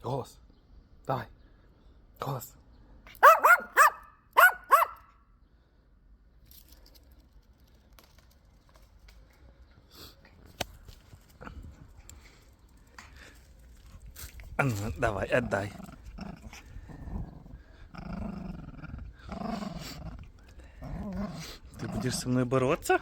Голос. Давай. Голос. А ну, давай, отдай. Ты будешь со мной бороться?